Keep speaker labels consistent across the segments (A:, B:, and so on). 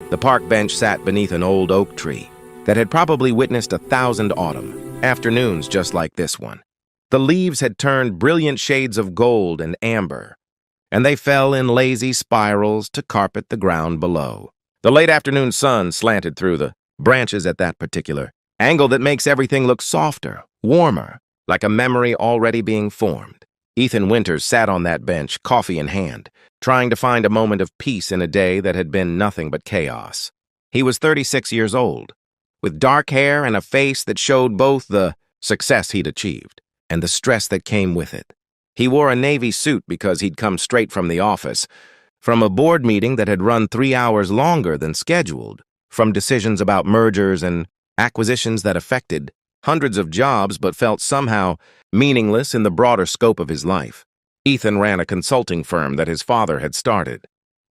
A: The park bench sat beneath an old oak tree that had probably witnessed 1,000 autumn afternoons just like this one. The leaves had turned brilliant shades of gold and amber, and they fell in lazy spirals to carpet the ground below. The late afternoon sun slanted through the branches at that particular angle that makes everything look softer, warmer, like a memory already being formed. Ethan Winters sat on that bench, coffee in hand, trying to find a moment of peace in a day that had been nothing but chaos. He was 36 years old, with dark hair and a face that showed both the success he'd achieved and the stress that came with it. He wore a navy suit because he'd come straight from the office, from a board meeting that had run 3 hours longer than scheduled, from decisions about mergers and acquisitions that affected hundreds of jobs but felt somehow meaningless in the broader scope of his life. Ethan ran a consulting firm that his father had started,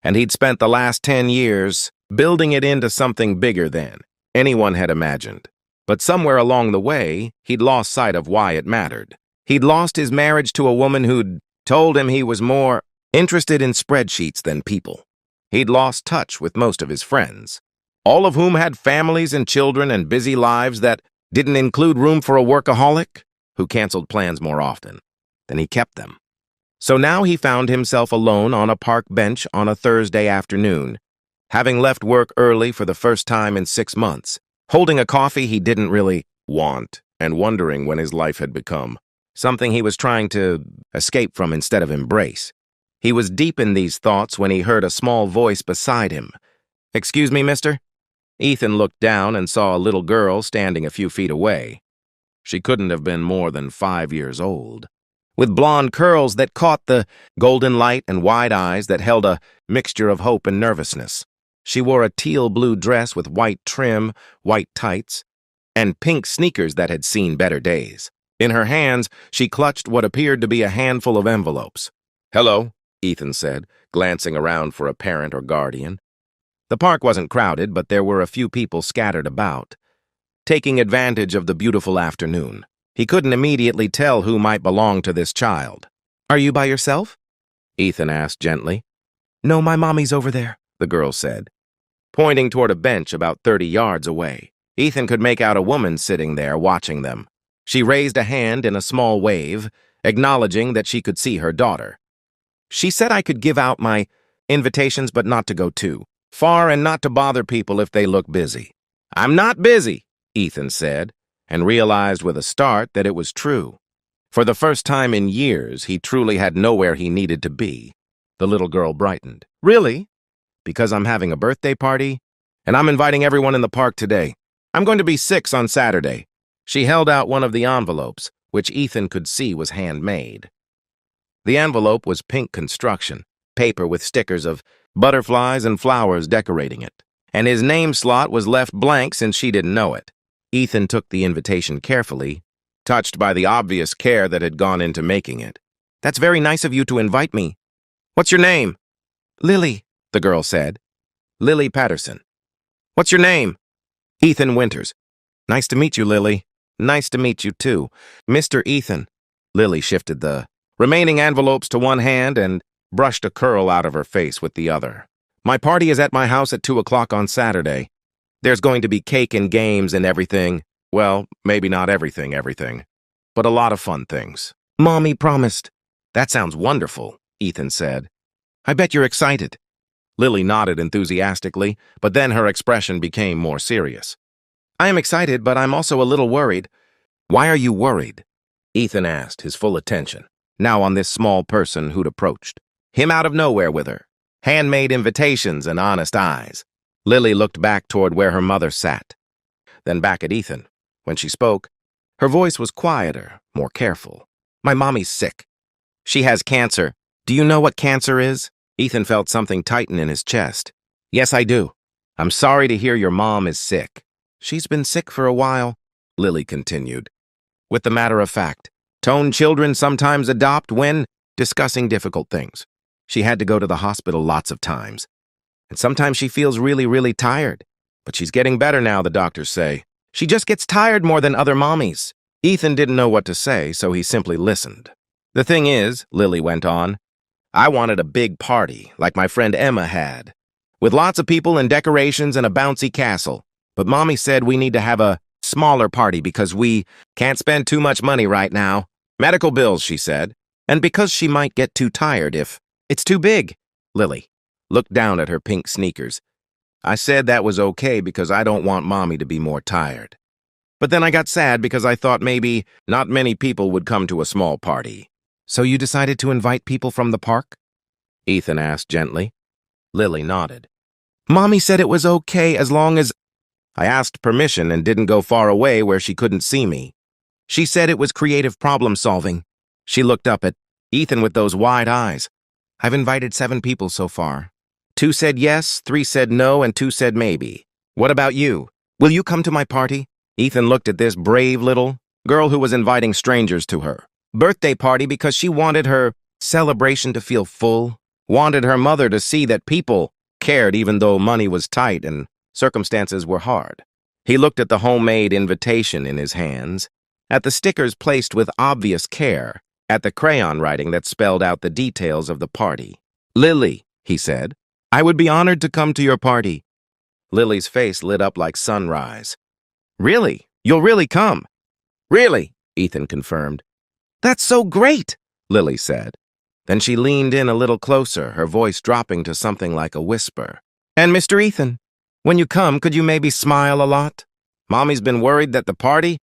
A: and he'd spent the last 10 years building it into something bigger than anyone had imagined. But somewhere along the way, he'd lost sight of why it mattered. He'd lost his marriage to a woman who'd told him he was more interested in spreadsheets than people. He'd lost touch with most of his friends, all of whom had families and children and busy lives that didn't include room for a workaholic who canceled plans more often than he kept them. So now he found himself alone on a park bench on a Thursday afternoon, having left work early for the first time in 6 months, holding a coffee he didn't really want and wondering when his life had become something he was trying to escape from instead of embrace. He was deep in these thoughts when he heard a small voice beside him. "Excuse me, mister?" Ethan looked down and saw a little girl standing a few feet away. She couldn't have been more than 5 years old, with blonde curls that caught the golden light and wide eyes that held a mixture of hope and nervousness. She wore a teal-blue dress with white trim, white tights, and pink sneakers that had seen better days. In her hands, she clutched what appeared to be a handful of envelopes. "Hello," Ethan said, glancing around for a parent or guardian. The park wasn't crowded, but there were a few people scattered about, taking advantage of the beautiful afternoon. He couldn't immediately tell who might belong to this child. "Are you by yourself?" Ethan asked gently. "No, my mommy's over there," the girl said, pointing toward a bench about 30 yards away. Ethan could make out a woman sitting there watching them. She raised a hand in a small wave, acknowledging that she could see her daughter. "She said I could give out my invitations but not to go too far and not to bother people if they look busy." "I'm not busy," Ethan said, and realized with a start that it was true. For the first time in years, he truly had nowhere he needed to be. The little girl brightened. "Really? Because I'm having a birthday party, and I'm inviting everyone in the park today. I'm going to be 6 on Saturday." She held out one of the envelopes, which Ethan could see was handmade. The envelope was pink construction, paper with stickers of butterflies and flowers decorating it, and his name slot was left blank since she didn't know it. Ethan took the invitation carefully, touched by the obvious care that had gone into making it. "That's very nice of you to invite me. What's your name?" "Lily," the girl said. "Lily Patterson." "What's your name?" "Ethan Winters." "Nice to meet you, Lily." "Nice to meet you, too, Mr. Ethan." Lily shifted the remaining envelopes to one hand and brushed a curl out of her face with the other. "My party is at my house at 2 o'clock on Saturday. There's going to be cake and games and everything. Well, maybe not everything, but a lot of fun things. Mommy promised." "That sounds wonderful," Ethan said. "I bet you're excited." Lily nodded enthusiastically, but then her expression became more serious. "I am excited, but I'm also a little worried." "Why are you worried?" Ethan asked, his full attention now on this small person who'd approached him out of nowhere with her handmade invitations and honest eyes. Lily looked back toward where her mother sat, then back at Ethan. When she spoke, her voice was quieter, more careful. "My mommy's sick. She has cancer. Do you know what cancer is?" Ethan felt something tighten in his chest. "Yes, I do. I'm sorry to hear your mom is sick." "She's been sick for a while," Lily continued, with the matter-of-fact tone children sometimes adopt when discussing difficult things. "She had to go to the hospital lots of times, and sometimes she feels really, really tired. But she's getting better now, the doctors say. She just gets tired more than other mommies." Ethan didn't know what to say, so he simply listened. "The thing is," Lily went on, "I wanted a big party, like my friend Emma had. with lots of people and decorations and a bouncy castle. But Mommy said we need to have a smaller party because we can't spend too much money right now. Medical bills, she said, and because she might get too tired if it's too big. Lily looked down at her pink sneakers. I said that was okay because I don't want Mommy to be more tired. But then I got sad because I thought maybe not many people would come to a small party. So you decided to invite people from the park? Ethan asked gently. Lily nodded. Mommy said it was okay as long as I asked permission and didn't go far away where she couldn't see me. She said it was creative problem solving. She looked up at Ethan with those wide eyes. I've invited 7 people so far. 2 said yes, 3 said no, and 2 said maybe. What about you? Will you come to my party? Ethan looked at this brave little girl who was inviting strangers to her birthday party because she wanted her celebration to feel full, wanted her mother to see that people cared even though money was tight and circumstances were hard. He looked at the homemade invitation in his hands, at the stickers placed with obvious care, at the crayon writing that spelled out the details of the party. Lily, he said, I would be honored to come to your party. Lily's face lit up like sunrise. Really? You'll really come? Really, Ethan confirmed. That's so great, Lily said. Then she leaned in a little closer, her voice dropping to something like a whisper. And Mr. Ethan, when you come, could you maybe smile a lot? Mommy's been worried that the party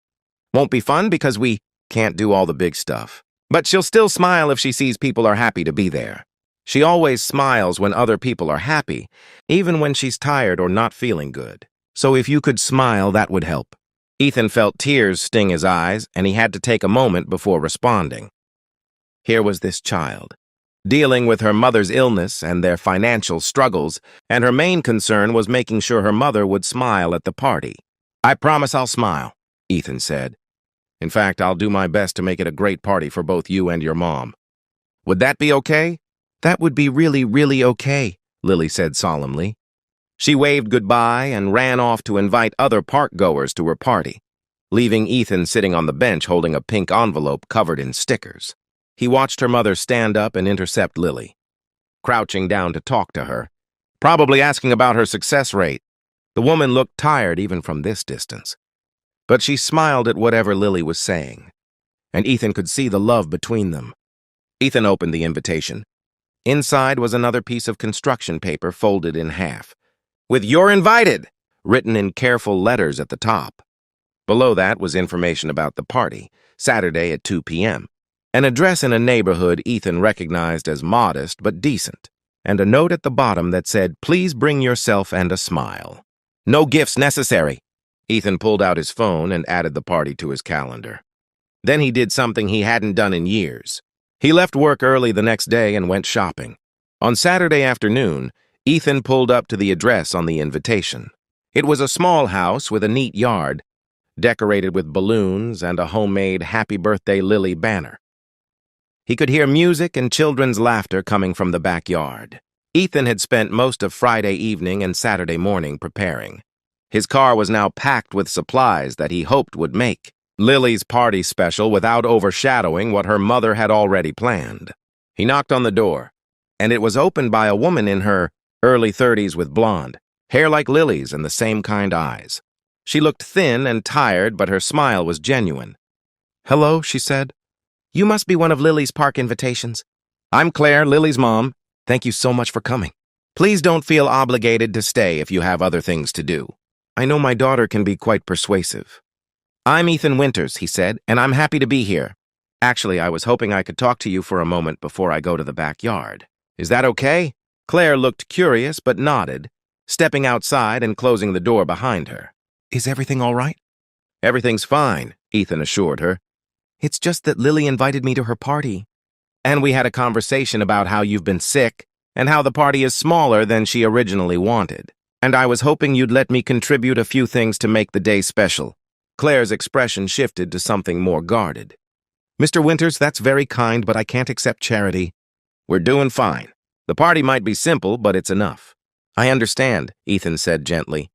A: won't be fun because we can't do all the big stuff. But she'll still smile if she sees people are happy to be there. She always smiles when other people are happy, even when she's tired or not feeling good. So if you could smile, that would help. Ethan felt tears sting his eyes, and he had to take a moment before responding. Here was this child, dealing with her mother's illness and their financial struggles, and her main concern was making sure her mother would smile at the party. I promise I'll smile, Ethan said. In fact, I'll do my best to make it a great party for both you and your mom. Would that be okay? That would be really, really okay, Lily said solemnly. She waved goodbye and ran off to invite other park-goers to her party, leaving Ethan sitting on the bench holding a pink envelope covered in stickers. He watched her mother stand up and intercept Lily, crouching down to talk to her, probably asking about her success rate. The woman looked tired even from this distance, but she smiled at whatever Lily was saying, and Ethan could see the love between them. Ethan opened the invitation. Inside was another piece of construction paper folded in half, with "You're invited" written in careful letters at the top. Below that was information about the party, Saturday at 2 p.m., an address in a neighborhood Ethan recognized as modest but decent, and a note at the bottom that said, "Please bring yourself and a smile. No gifts necessary." Ethan pulled out his phone and added the party to his calendar. Then he did something he hadn't done in years. He left work early the next day and went shopping. On Saturday afternoon, Ethan pulled up to the address on the invitation. It was a small house with a neat yard, decorated with balloons and a homemade Happy Birthday Lily banner. He could hear music and children's laughter coming from the backyard. Ethan had spent most of Friday evening and Saturday morning preparing. His car was now packed with supplies that he hoped would make Lily's party special without overshadowing what her mother had already planned. He knocked on the door, and it was opened by a woman in her early 30s with blonde hair like Lily's and the same kind eyes. She looked thin and tired, but her smile was genuine. "Hello," she said. "You must be one of Lily's park invitations. I'm Claire, Lily's mom. Thank you so much for coming. Please don't feel obligated to stay if you have other things to do. I know my daughter can be quite persuasive." "I'm Ethan Winters," he said, "and I'm happy to be here. Actually, I was hoping I could talk to you for a moment before I go to the backyard. Is that okay?" Claire looked curious but nodded, stepping outside and closing the door behind her. "Is everything all right?" "Everything's fine," Ethan assured her. "It's just that Lily invited me to her party. And we had a conversation about how you've been sick and how the party is smaller than she originally wanted. And I was hoping you'd let me contribute a few things to make the day special." Claire's expression shifted to something more guarded. "Mr. Winters, that's very kind, but I can't accept charity." "We're doing fine. The party might be simple, but it's enough." "I understand," Ethan said gently,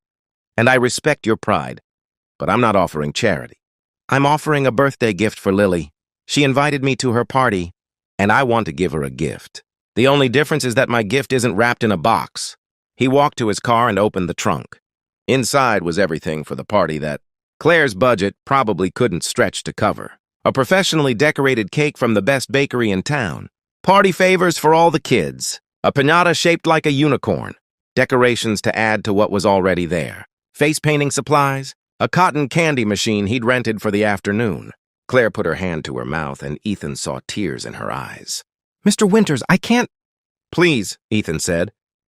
A: "and I respect your pride, but I'm not offering charity. I'm offering a birthday gift for Lily. She invited me to her party, and I want to give her a gift. The only difference is that my gift isn't wrapped in a box. He walked to his car and opened the trunk. Inside was everything for the party that Claire's budget probably couldn't stretch to cover. A professionally decorated cake from the best bakery in town. Party favors for all the kids. A piñata shaped like a unicorn. Decorations to add to what was already there. Face painting supplies. A cotton candy machine he'd rented for the afternoon. Claire put her hand to her mouth and Ethan saw tears in her eyes. "Mr. Winters, I can't—" "Please," Ethan said.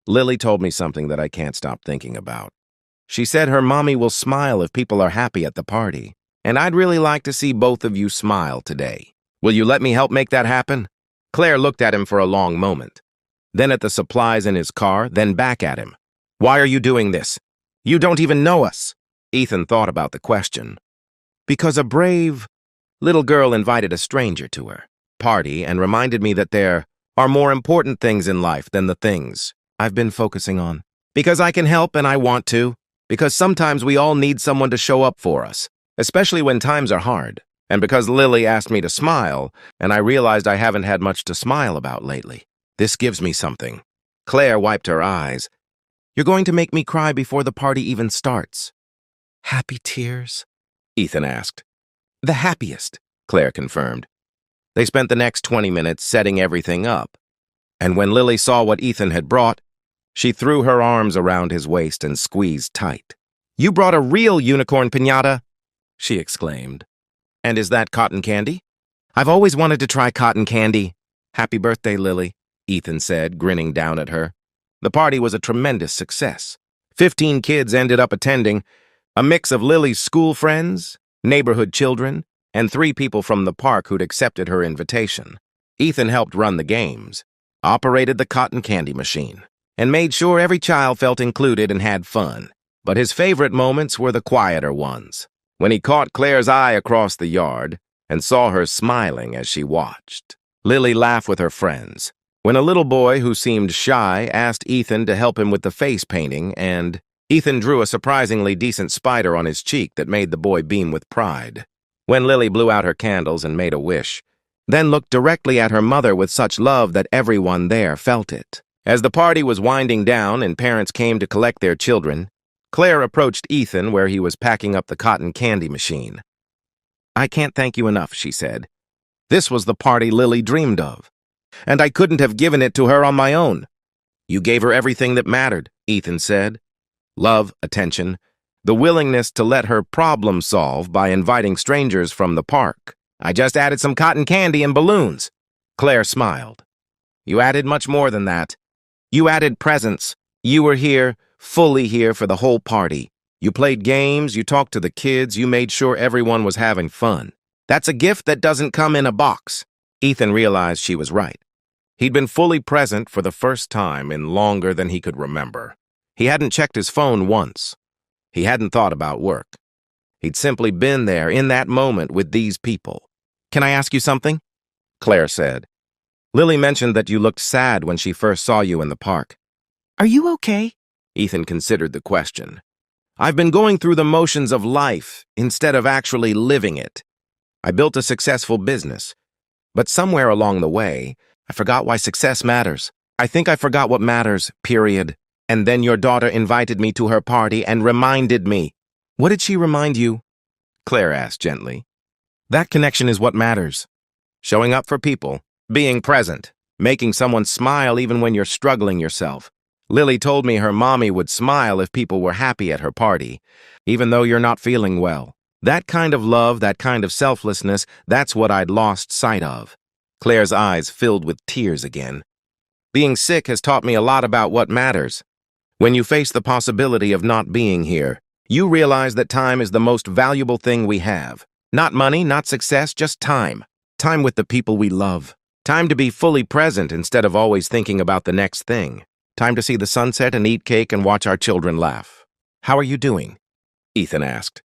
A: "Lily told me something that I can't stop thinking about. She said her mommy will smile if people are happy at the party, and I'd really like to see both of you smile today. Will you let me help make that happen?" Claire looked at him for a long moment, then at the supplies in his car, then back at him. "Why are you doing this? You don't even know us." Ethan thought about the question. "Because a brave little girl invited a stranger to her party and reminded me that there are more important things in life than the things I've been focusing on. Because I can help and I want to. Because sometimes we all need someone to show up for us, especially when times are hard. And because Lily asked me to smile, and I realized I haven't had much to smile about lately. This gives me something." Claire wiped her eyes. "You're going to make me cry before the party even starts." "Happy tears?" Ethan asked. "The happiest," Claire confirmed. They spent the next 20 minutes setting everything up. And when Lily saw what Ethan had brought, she threw her arms around his waist and squeezed tight. "You brought a real unicorn piñata!" she exclaimed. "And is that cotton candy?" "I've always wanted to try cotton candy." "Happy birthday, Lily," Ethan said, grinning down at her. The party was a tremendous success. 15 kids ended up attending, a mix of Lily's school friends, neighborhood children, and 3 people from the park who'd accepted her invitation. Ethan helped run the games, operated the cotton candy machine, and made sure every child felt included and had fun. But his favorite moments were the quieter ones, when he caught Claire's eye across the yard and saw her smiling as she watched. Lily laughed with her friends, when a little boy who seemed shy asked Ethan to help him with the face painting, and Ethan drew a surprisingly decent spider on his cheek that made the boy beam with pride. When Lily blew out her candles and made a wish, then looked directly at her mother with such love that everyone there felt it. As the party was winding down and parents came to collect their children, Claire approached Ethan where he was packing up the cotton candy machine. "I can't thank you enough," she said. "This was the party Lily dreamed of, and I couldn't have given it to her on my own." "You gave her everything that mattered," Ethan said. Love, attention, the willingness to let her problem solve by inviting strangers from the park. "I just added some cotton candy and balloons." Claire smiled. "You added much more than that. You added presents. You were here, fully here for the whole party. You played games, you talked to the kids, you made sure everyone was having fun. That's a gift that doesn't come in a box." Ethan realized she was right. He'd been fully present for the first time in longer than he could remember. He hadn't checked his phone once. He hadn't thought about work. He'd simply been there in that moment with these people. "Can I ask you something?" Claire said. "Lily mentioned that you looked sad when she first saw you in the park." "Are you okay?" Ethan considered the question. "I've been going through the motions of life instead of actually living it. I built a successful business, but somewhere along the way, I forgot why success matters. I think I forgot what matters, period. And then your daughter invited me to her party and reminded me." "What did she remind you?" Claire asked gently. "That connection is what matters. Showing up for people, being present, making someone smile even when you're struggling yourself. Lily told me her mommy would smile if people were happy at her party, even though you're not feeling well. That kind of love, that kind of selflessness, that's what I'd lost sight of." Claire's eyes filled with tears again. "Being sick has taught me a lot about what matters. When you face the possibility of not being here, you realize that time is the most valuable thing we have. Not money, not success, just time. Time with the people we love. Time to be fully present instead of always thinking about the next thing. Time to see the sunset and eat cake and watch our children laugh." "How are you doing?" Ethan asked.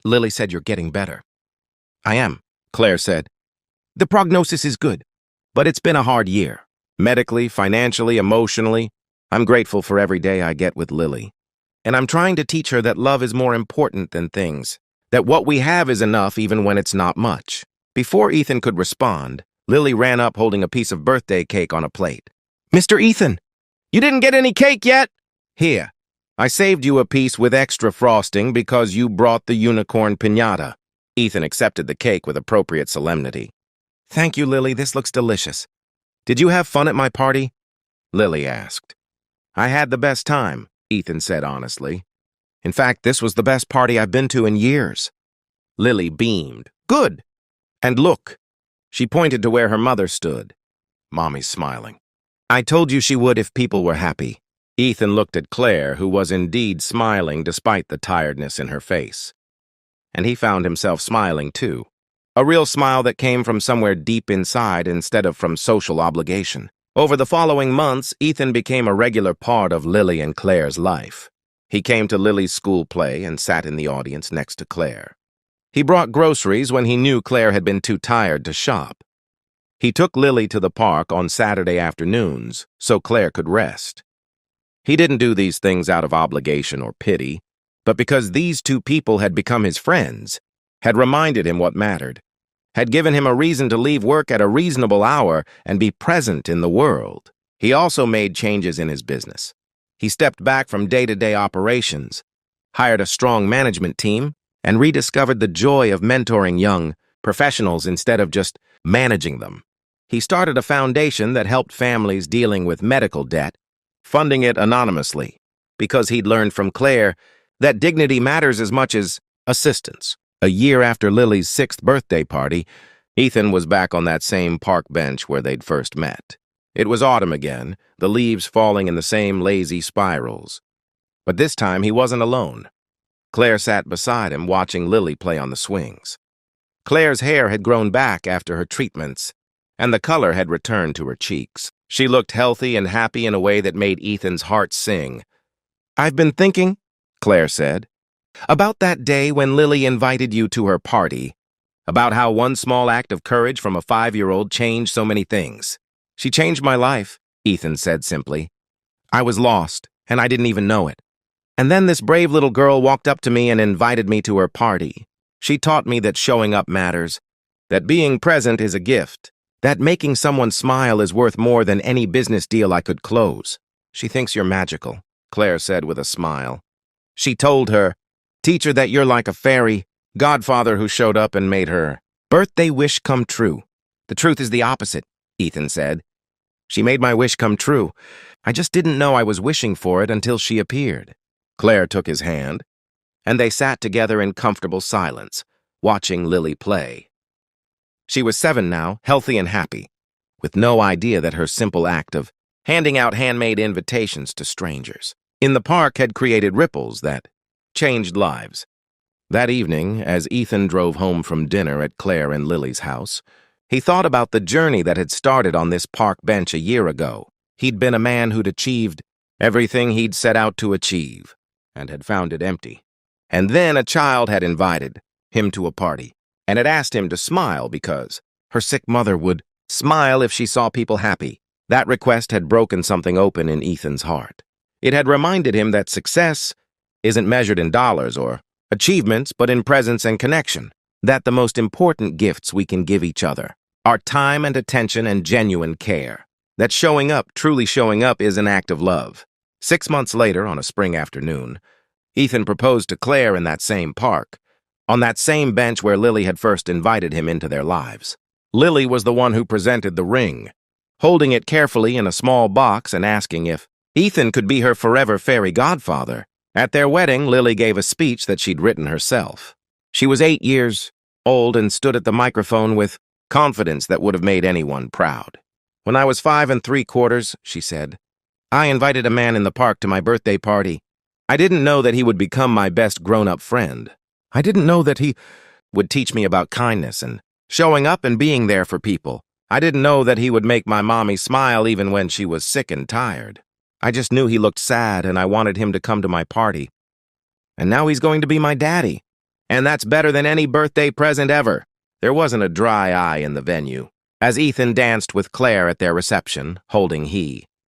A: "Lily said you're getting better." "I am," Claire said. "The prognosis is good, but it's been a hard year. Medically, financially, emotionally. I'm grateful for every day I get with Lily. And I'm trying to teach her that love is more important than things, that what we have is enough even when it's not much." Before Ethan could respond, Lily ran up holding a piece of birthday cake on a plate. "Mr. Ethan, you didn't get any cake yet?" Here, I saved you a piece with extra frosting because you brought the unicorn piñata. Ethan accepted the cake with appropriate solemnity. Thank you, Lily. This looks delicious. Did you have fun at my party? Lily asked. I had the best time, Ethan said honestly. In fact, this was the best party I've been to in years. Lily beamed. Good. And look. She pointed to where her mother stood. Mommy's smiling. I told you she would if people were happy. Ethan looked at Claire, who was indeed smiling despite the tiredness in her face. And he found himself smiling too. A real smile that came from somewhere deep inside instead of from social obligation. Over the following months, Ethan became a regular part of Lily and Claire's life. He came to Lily's school play and sat in the audience next to Claire. He brought groceries when he knew Claire had been too tired to shop. He took Lily to the park on Saturday afternoons so Claire could rest. He didn't do these things out of obligation or pity, but because these two people had become his friends, had reminded him what mattered, had given him a reason to leave work at a reasonable hour and be present in the world. He also made changes in his business. He stepped back from day-to-day operations, hired a strong management team, and rediscovered the joy of mentoring young professionals instead of just managing them. He started a foundation that helped families dealing with medical debt, funding it anonymously, because he'd learned from Claire that dignity matters as much as assistance. A year after Lily's 6th birthday party, Ethan was back on that same park bench where they'd first met. It was autumn again, the leaves falling in the same lazy spirals. But this time he wasn't alone. Claire sat beside him, watching Lily play on the swings. Claire's hair had grown back after her treatments, and the color had returned to her cheeks. She looked healthy and happy in a way that made Ethan's heart sing. I've been thinking, Claire said, about that day when Lily invited you to her party, about how one small act of courage from a 5-year-old changed so many things. She changed my life, Ethan said simply. I was lost, and I didn't even know it. And then this brave little girl walked up to me and invited me to her party. She taught me that showing up matters, that being present is a gift, that making someone smile is worth more than any business deal I could close. She thinks you're magical, Claire said with a smile. She told her, teacher, that you're like a fairy godfather who showed up and made her birthday wish come true. The truth is the opposite, Ethan said. She made my wish come true. I just didn't know I was wishing for it until she appeared. Claire took his hand, and they sat together in comfortable silence, watching Lily play. She was 7 now, healthy and happy, with no idea that her simple act of handing out handmade invitations to strangers in the park had created ripples that changed lives. That evening, as Ethan drove home from dinner at Claire and Lily's house, he thought about the journey that had started on this park bench a year ago. He'd been a man who'd achieved everything he'd set out to achieve, and had found it empty. And then a child had invited him to a party, and had asked him to smile because her sick mother would smile if she saw people happy. That request had broken something open in Ethan's heart. It had reminded him that success isn't measured in dollars or achievements, but in presence and connection. That the most important gifts we can give each other are time and attention and genuine care. That showing up, truly showing up, is an act of love. 6 months later, on a spring afternoon, Ethan proposed to Claire in that same park, on that same bench where Lily had first invited him into their lives. Lily was the one who presented the ring, holding it carefully in a small box and asking if Ethan could be her forever fairy godfather. At their wedding, Lily gave a speech that she'd written herself. She was 8 years old and stood at the microphone with confidence that would have made anyone proud. When I was 5 3/4, she said, I invited a man in the park to my birthday party. I didn't know that he would become my best grown-up friend. I didn't know that he would teach me about kindness and showing up and being there for people. I didn't know that he would make my mommy smile even when she was sick and tired. I just knew he looked sad and I wanted him to come to my party. And now he's going to be my daddy. And that's better than any birthday present ever. There wasn't a dry eye in the venue as Ethan danced with Claire at their reception, holding he